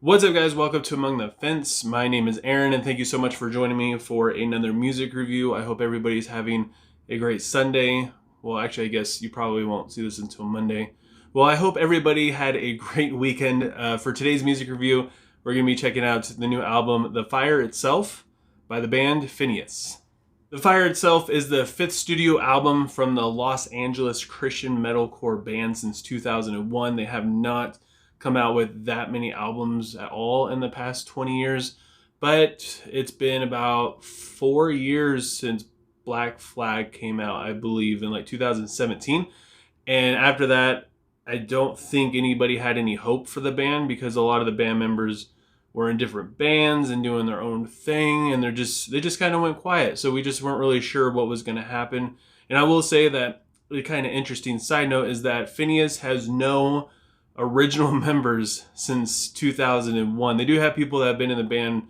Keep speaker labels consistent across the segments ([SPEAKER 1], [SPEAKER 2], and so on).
[SPEAKER 1] What's up, guys? Welcome to Among the Fence. My name is Aaron, and thank you so much for joining me for another music review. I hope everybody's having a great Sunday. Well, actually, I guess you probably won't see this until Monday. Well, I hope everybody had a great weekend. For today's music review, we're going to be checking out the new album, The Fire Itself, by the band Phinehas. The Fire Itself is the fifth studio album from the Los Angeles Christian metalcore band since 2001. They have not come out with that many albums at all in the past 20 years, but it's been about 4 years since Black Flag came out, I believe, in like 2017. And after that, I don't think anybody had any hope for the band because a lot of the band members were in different bands and doing their own thing, and they just kind of went quiet. So we just weren't really sure what was going to happen. And I will say that the kind of interesting side note is that Phinehas has no original members since 2001. They do have people that have been in the band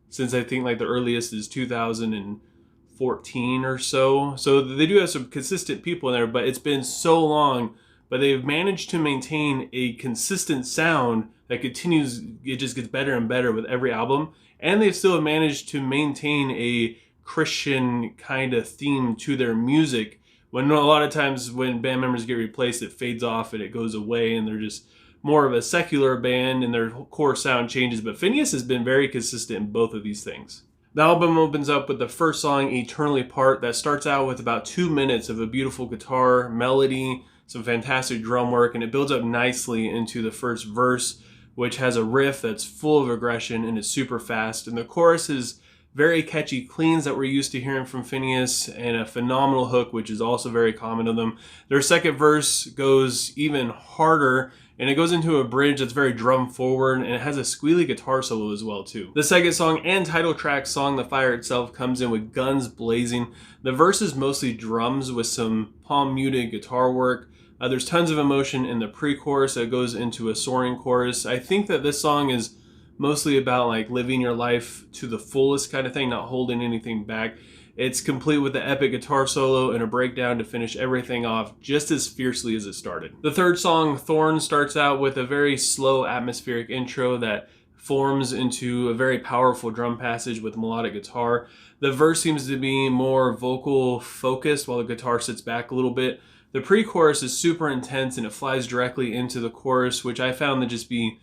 [SPEAKER 1] since I think like the earliest is 2014 or so. So they do have some consistent people in there, but it's been so long. But they've managed to maintain a consistent sound that continues. It just gets better and better with every album. And they've still managed to maintain a Christian kind of theme to their music. When a lot of times when band members get replaced, it fades off and it goes away, and they're just more of a secular band and their core sound changes. But Phinehas has been very consistent in both of these things. The album opens up with the first song, Eternally Apart, that starts out with about 2 minutes of a beautiful guitar melody, some fantastic drum work, and it builds up nicely into the first verse, which has a riff that's full of aggression and is super fast. And the chorus is very catchy cleans that we're used to hearing from Phinehas, and a phenomenal hook, which is also very common to them. Their second verse goes even harder, and it goes into a bridge that's very drum forward, and it has a squealy guitar solo as well too. The second song and title track song, The Fire Itself, comes in with guns blazing. The verse is mostly drums with some palm muted guitar work. There's tons of emotion in the pre-chorus that goes into a soaring chorus. I think that this song is mostly about like living your life to the fullest kind of thing, not holding anything back. It's complete with the epic guitar solo and a breakdown to finish everything off just as fiercely as it started. The third song, Thorn, starts out with a very slow atmospheric intro that forms into a very powerful drum passage with melodic guitar. The verse seems to be more vocal focused while the guitar sits back a little bit. The pre-chorus is super intense and it flies directly into the chorus, which I found to just be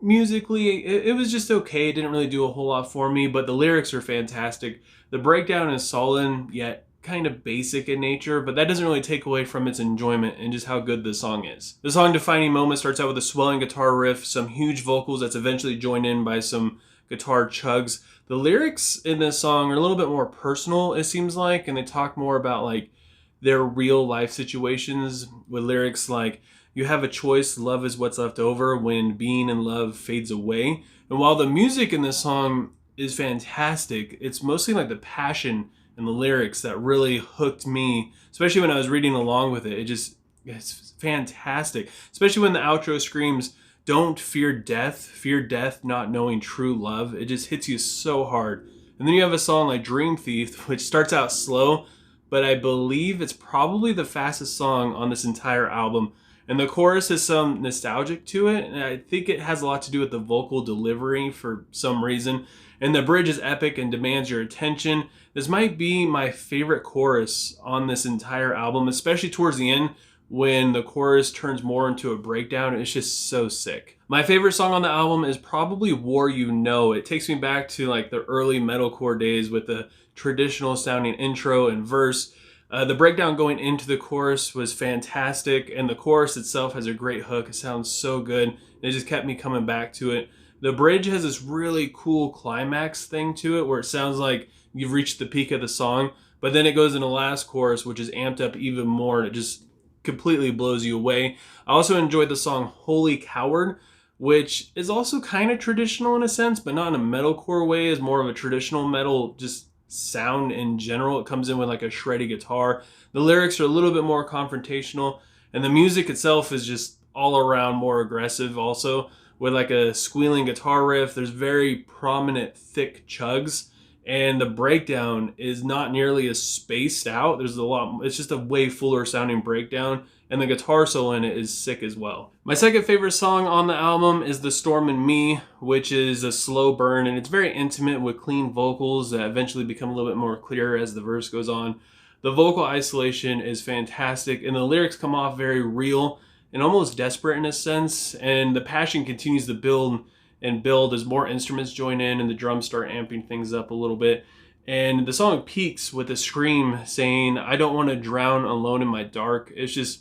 [SPEAKER 1] musically, it was just okay. It didn't really do a whole lot for me, but the lyrics are fantastic. The breakdown is solid, yet kind of basic in nature, but that doesn't really take away from its enjoyment and just how good the song is. The song Defining Moment starts out with a swelling guitar riff, some huge vocals that's eventually joined in by some guitar chugs. The lyrics in this song are a little bit more personal, it seems like, and they talk more about like their real life situations with lyrics like, "You have a choice, love is what's left over when being in love fades away." And while the music in this song is fantastic, it's mostly like the passion and the lyrics that really hooked me, especially when I was reading along with it. It's fantastic. Especially when the outro screams, "Don't fear death not knowing true love." It just hits you so hard. And then you have a song like Dream Thief, which starts out slow, but I believe it's probably the fastest song on this entire album. And the chorus has some nostalgic to it, and I think it has a lot to do with the vocal delivery for some reason. And the bridge is epic and demands your attention. This might be my favorite chorus on this entire album, especially towards the end when the chorus turns more into a breakdown. It's just so sick. My favorite song on the album is probably War You Know. It takes me back to like the early metalcore days with the traditional sounding intro and verse. The breakdown going into the chorus was fantastic, and the chorus itself has a great hook. It sounds so good. It just kept me coming back to it. The bridge has this really cool climax thing to it where it sounds like you've reached the peak of the song, but then it goes into the last chorus, which is amped up even more, and it just completely blows you away. I also enjoyed the song Holy Coward, which is also kind of traditional in a sense, but not in a metalcore way. It's more of a traditional metal just sound in general. It comes in with like a shreddy guitar. The lyrics are a little bit more confrontational, and the music itself is just all around more aggressive also, with like a squealing guitar riff. There's very prominent thick chugs, and the breakdown is not nearly as spaced out. There's a lot, it's just a way fuller sounding breakdown, and the guitar solo in it is sick as well. My second favorite song on the album is The Storm in Me, which is a slow burn, and it's very intimate with clean vocals that eventually become a little bit more clear as the verse goes on. The vocal isolation is fantastic, and the lyrics come off very real and almost desperate in a sense, and the passion continues to build and build as more instruments join in and the drums start amping things up a little bit. And the song peaks with a scream saying, "I don't want to drown alone in my dark." It's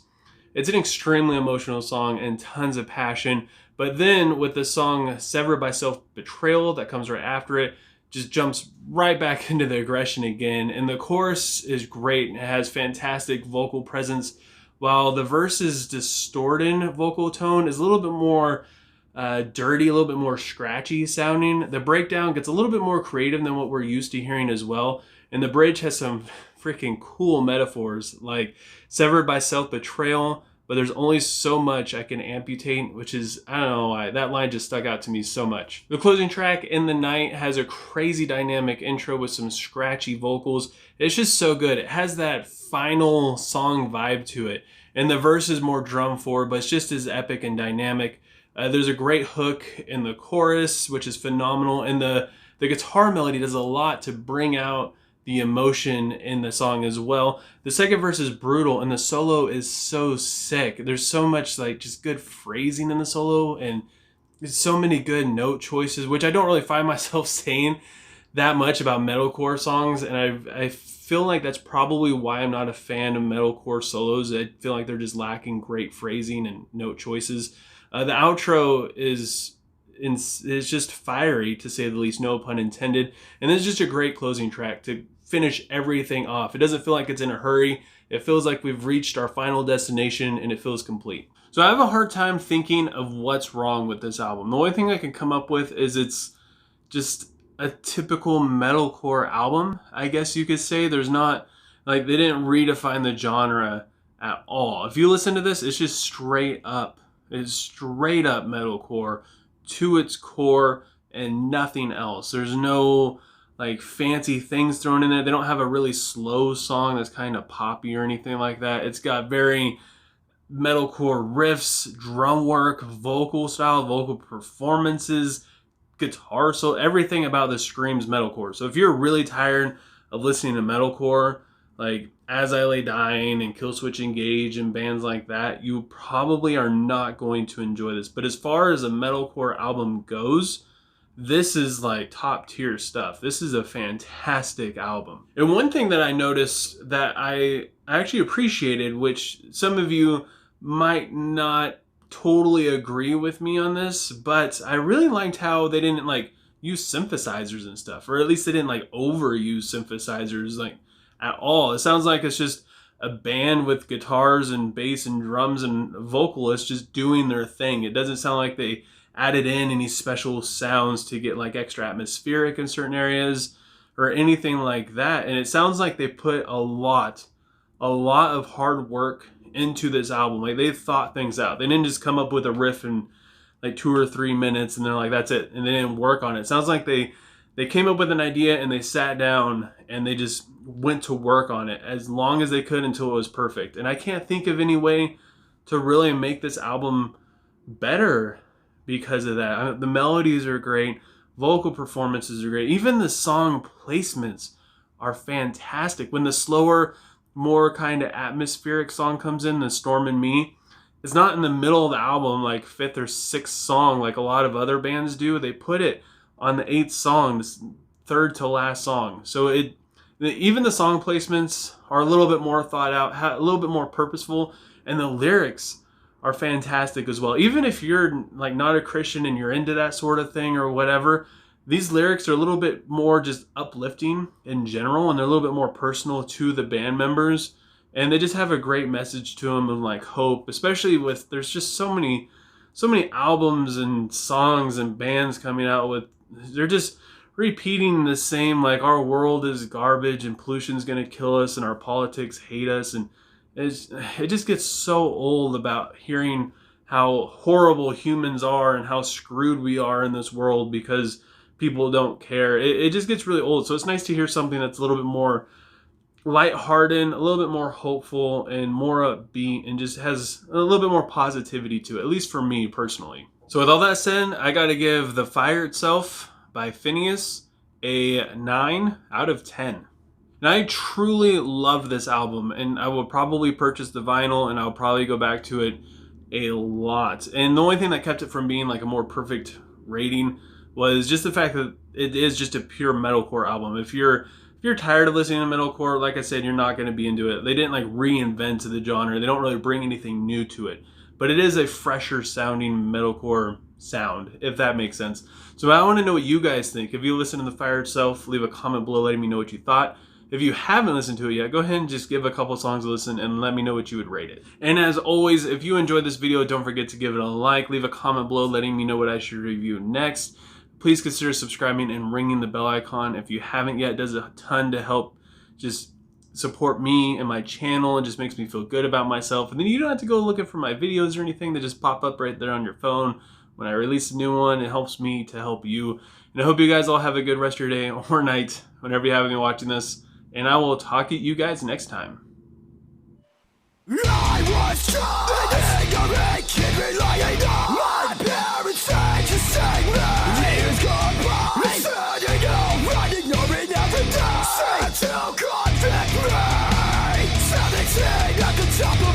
[SPEAKER 1] an extremely emotional song and tons of passion. But then with the song Severed by Self-Betrayal that comes right after it, just jumps right back into the aggression again. And the chorus is great. It has fantastic vocal presence, while the verse's distorted vocal tone is a little bit more dirty, a little bit more scratchy sounding. The breakdown gets a little bit more creative than what we're used to hearing as well. And the bridge has some freaking cool metaphors like severed by self-betrayal, but there's only so much I can amputate, which is, I don't know why, that line just stuck out to me so much. The closing track, In the Night, has a crazy dynamic intro with some scratchy vocals. It's just so good. It has that final song vibe to it. And the verse is more drum forward, but it's just as epic and dynamic. There's a great hook in the chorus, which is phenomenal. And the guitar melody does a lot to bring out the emotion in the song as well. The second verse is brutal and the solo is so sick. There's so much like just good phrasing in the solo and there's so many good note choices, which I don't really find myself saying that much about metalcore songs. And I feel like that's probably why I'm not a fan of metalcore solos. I feel like they're just lacking great phrasing and note choices. The outro is just fiery, to say the least, no pun intended. And this is just a great closing track to finish everything off. It doesn't feel like it's in a hurry. It feels like we've reached our final destination and it feels complete. So I have a hard time thinking of what's wrong with this album. The only thing I can come up with is it's just a typical metalcore album, I guess you could say. There's not, like, they didn't redefine the genre at all. If you listen to this, it's just straight up. It's straight up metalcore to its core and nothing else. There's no like fancy things thrown in there. They don't have a really slow song that's kind of poppy or anything like that. It's got very metalcore riffs, drum work, vocal style, vocal performances, guitar solo. Everything about this screams metalcore. So if you're really tired of listening to metalcore, like As I Lay Dying and Killswitch Engage and bands like that, you probably are not going to enjoy this. But as far as a metalcore album goes, this is like top tier stuff. This is a fantastic album. And one thing that I noticed that I actually appreciated, which some of you might not totally agree with me on this, but I really liked how they didn't like use synthesizers and stuff, or at least they didn't like overuse synthesizers like at all. It sounds like it's just a band with guitars and bass and drums and vocalists just doing their thing. It doesn't sound like they added in any special sounds to get like extra atmospheric in certain areas or anything like that. And it sounds like they put a lot of hard work into this album. Like they thought things out. They didn't just come up with a riff in like 2 or 3 minutes and they're like, that's it. And they didn't work on it. It sounds like they came up with an idea and they sat down and they just went to work on it as long as they could until it was perfect. And I can't think of any way to really make this album better because of that. The melodies are great. Vocal performances are great. Even the song placements are fantastic. When the slower, more kind of atmospheric song comes in, The Storm in Me, it's not in the middle of the album, like 5th or 6th song, like a lot of other bands do. They put it on the 8th song, this 3rd to last song. So even the song placements are a little bit more thought out, a little bit more purposeful, and the lyrics are fantastic as well. Even if you're like not a Christian and you're into that sort of thing or whatever, these lyrics are a little bit more just uplifting in general, and they're a little bit more personal to the band members, and they just have a great message to them of like hope, especially with there's just so many albums and songs and bands coming out with, they're just repeating the same, like our world is garbage and pollution's going to kill us and our politics hate us, and it just gets so old about hearing how horrible humans are and how screwed we are in this world because people don't care. It just gets really old. So it's nice to hear something that's a little bit more lighthearted, a little bit more hopeful, and more upbeat, and just has a little bit more positivity to it, at least for me personally. So with all that said, I gotta give The Fire Itself by Phinehas a 9 out of 10. And I truly love this album, and I will probably purchase the vinyl, and I'll probably go back to it a lot. And the only thing that kept it from being like a more perfect rating was just the fact that it is just a pure metalcore album. If you're tired of listening to metalcore, like I said, you're not going to be into it. They didn't like reinvent the genre. They don't really bring anything new to it. But it is a fresher sounding metalcore sound, if that makes sense. So I want to know what you guys think. If you listen to The Fire Itself, leave a comment below letting me know what you thought. If you haven't listened to it yet, go ahead and just give a couple songs a listen and let me know what you would rate it. And as always, if you enjoyed this video, don't forget to give it a like, leave a comment below letting me know what I should review next. Please consider subscribing and ringing the bell icon if you haven't yet. It does a ton to help just support me and my channel. It just makes me feel good about myself. And then you don't have to go looking for my videos or anything. They just pop up right there on your phone. When I release a new one, it helps me to help you. And I hope you guys all have a good rest of your day or night whenever you happen to be watching this. And I will talk to you guys next time.
[SPEAKER 2] I was just an ignorant kid relying on my parents said to save me. Years gone by, turning over, ignoring every day. Said to convict me. 17 at the top of